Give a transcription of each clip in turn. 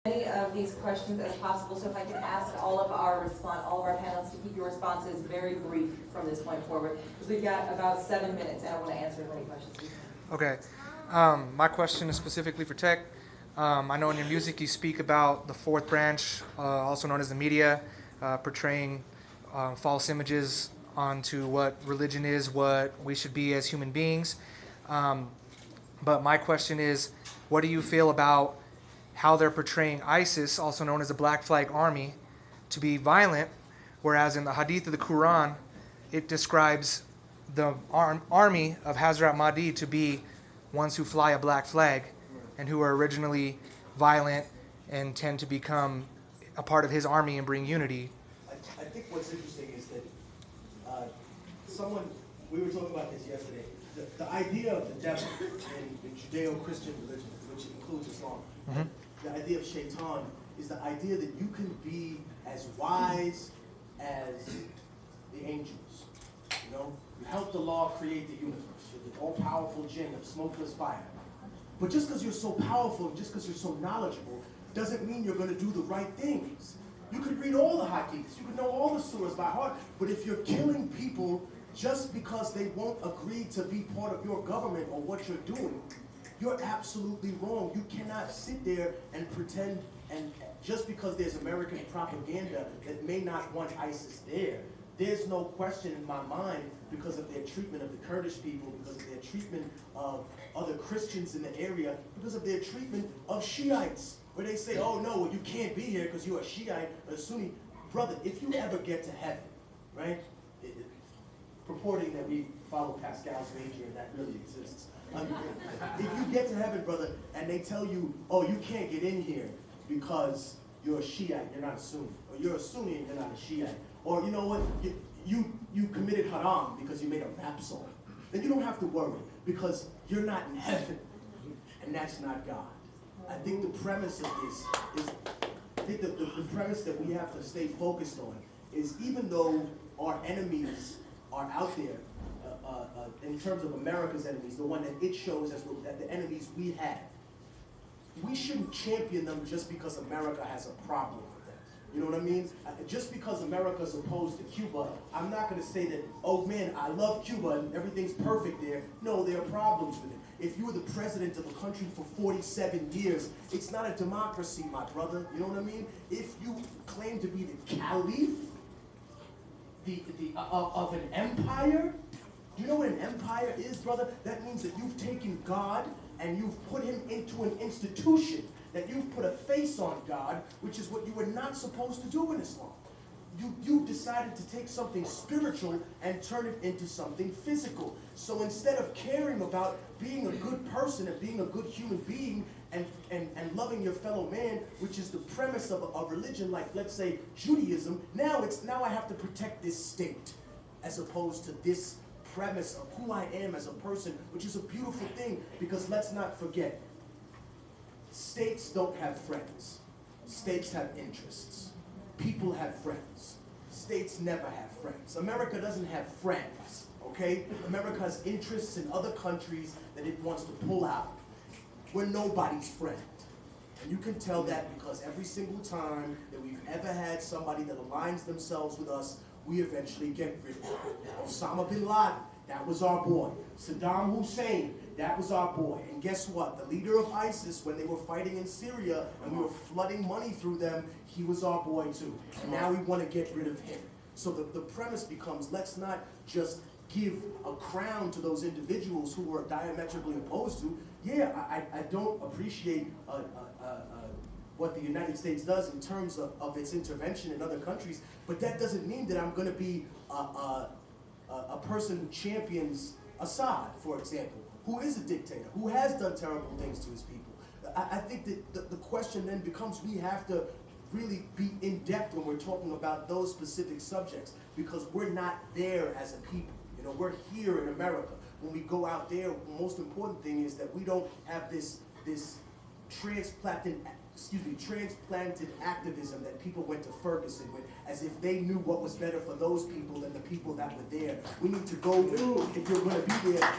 Many of these questions as possible, so if I can ask all of our panelists to keep your responses very brief from this point forward, because we've got about 7 minutes and I want to answer as many questions as we can. Okay. My question is specifically for tech. I know in your music you speak about the fourth branch, also known as the media, portraying false images onto what religion is, what we should be as human beings. But my question is, what do you feel about how they're portraying ISIS, also known as the Black Flag Army, to be violent, whereas in the Hadith of the Quran, it describes the army of Hazrat Mahdi to be ones who fly a black flag and who are originally violent and tend to become a part of his army and bring unity. I think what's interesting is that we were talking about this yesterday, the idea of the devil in Judeo-Christian religion, which includes Islam, the idea of shaitan is the idea that you can be as wise as the angels. You know, you helped Allah create the universe. You're the all-powerful jinn of smokeless fire. But just because you're so powerful, just because you're so knowledgeable, doesn't mean you're going to do the right things. You could read all the hadiths, you could know all the surahs by heart, but if you're killing people just because they won't agree to be part of your government or what you're doing, you're absolutely wrong. You cannot sit there and pretend, and just because there's American propaganda that may not want ISIS there, there's no question in my mind because of their treatment of the Kurdish people, because of their treatment of other Christians in the area, because of their treatment of Shiites, where they say, oh no, well, you can't be here because you're a Shiite or a Sunni. Brother, if you ever get to heaven, right, purporting that we follow Pascal's major and that really exists, if you get to heaven, brother, and they tell you, oh, you can't get in here because you're a Shiite, you're not a Sunni, or you're a Sunni and you're not a Shiite, or you know what, you committed haram because you made a rap song, then you don't have to worry because you're not in heaven, and that's not God. I think the premise of this is, I think the premise that we have to stay focused on is even though our enemies are out there, in terms of America's enemies, the one that it shows as the enemies we have, we shouldn't champion them just because America has a problem with them. You know what I mean? Just because America's opposed to Cuba, I'm not going to say that, oh man, I love Cuba and everything's perfect there. No, there are problems with it. If you were the president of a country for 47 years, it's not a democracy, my brother. You know what I mean? If you claim to be the caliph of an empire, do you know what an empire is, brother? That means that you've taken God and you've put him into an institution, that you've put a face on God, which is what you were not supposed to do in Islam. You decided to take something spiritual and turn it into something physical. So instead of caring about being a good person and being a good human being and loving your fellow man, which is the premise of a religion like, let's say, Judaism, now I have to protect this state as opposed to this premise of who I am as a person, which is a beautiful thing, because let's not forget, states don't have friends. States have interests. People have friends. States never have friends. America doesn't have friends, okay? America has interests in other countries that it wants to pull out. We're nobody's friend. And you can tell that because every single time that we've ever had somebody that aligns themselves with us, we eventually get rid of them. Osama bin Laden, that was our boy. Saddam Hussein, that was our boy. And guess what? The leader of ISIS, when they were fighting in Syria and we were flooding money through them, he was our boy too. And now we want to get rid of him. So the premise becomes, let's not just give a crown to those individuals who were diametrically opposed to. Yeah, I don't appreciate what the United States does in terms of its intervention in other countries, but that doesn't mean that I'm going to be a person who champions Assad, for example, who is a dictator, who has done terrible things to his people. I think that the question then becomes, we have to really be in depth when we're talking about those specific subjects, because we're not there as a people. You know, we're here in America. When we go out there, the most important thing is that we don't have this transplanted activism that people went to Ferguson with, as if they knew what was better for those people than the people that were there. We need to go, if you're going to be there,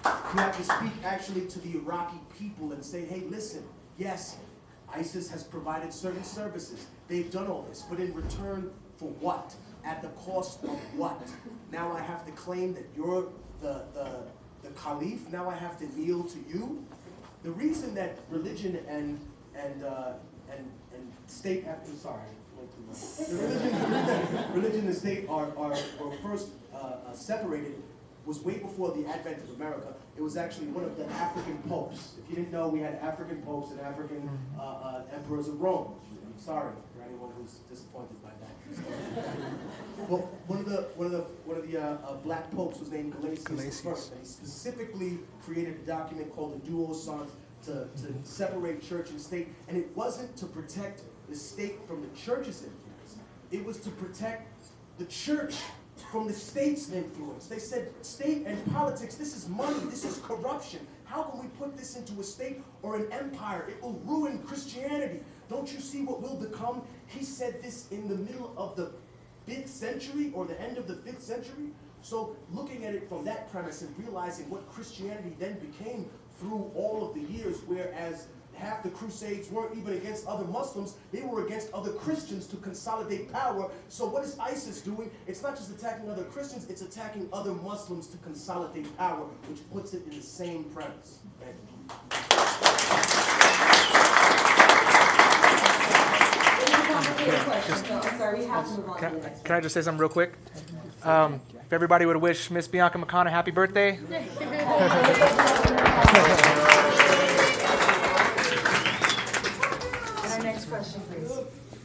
you have to speak actually to the Iraqi people and say, hey, listen, yes, ISIS has provided certain services. They've done all this, but in return for what? At the cost of what? Now I have to claim that you're the caliph. Now I have to kneel to you. The reason that religion and state have to, sorry, the religion and state were first separated was way before the advent of America. It was actually one of the African popes. If you didn't know, we had African popes and African emperors of Rome. I'm sorry for anyone who's disappointed by that. Well, one of the black popes was named Galasius I, and he specifically created a document called the Duo Sant to separate church and state, and it wasn't to protect the state from the church's influence. It was to protect the church from the state's influence. They said, state and politics, this is money, this is corruption. How can we put this into a state or an empire? It will ruin Christianity. Don't you see what will become? He said this in the middle of the 5th century or the end of the 5th century. So looking at it from that premise and realizing what Christianity then became through all of the years, whereas half the Crusades weren't even against other Muslims, they were against other Christians to consolidate power. So what is ISIS doing? It's not just attacking other Christians, it's attacking other Muslims to consolidate power, which puts it in the same premise. Thank you. I'm sorry, we have to move on to the next Can I just say something real quick? If everybody would wish Miss Bianca McConnell happy birthday.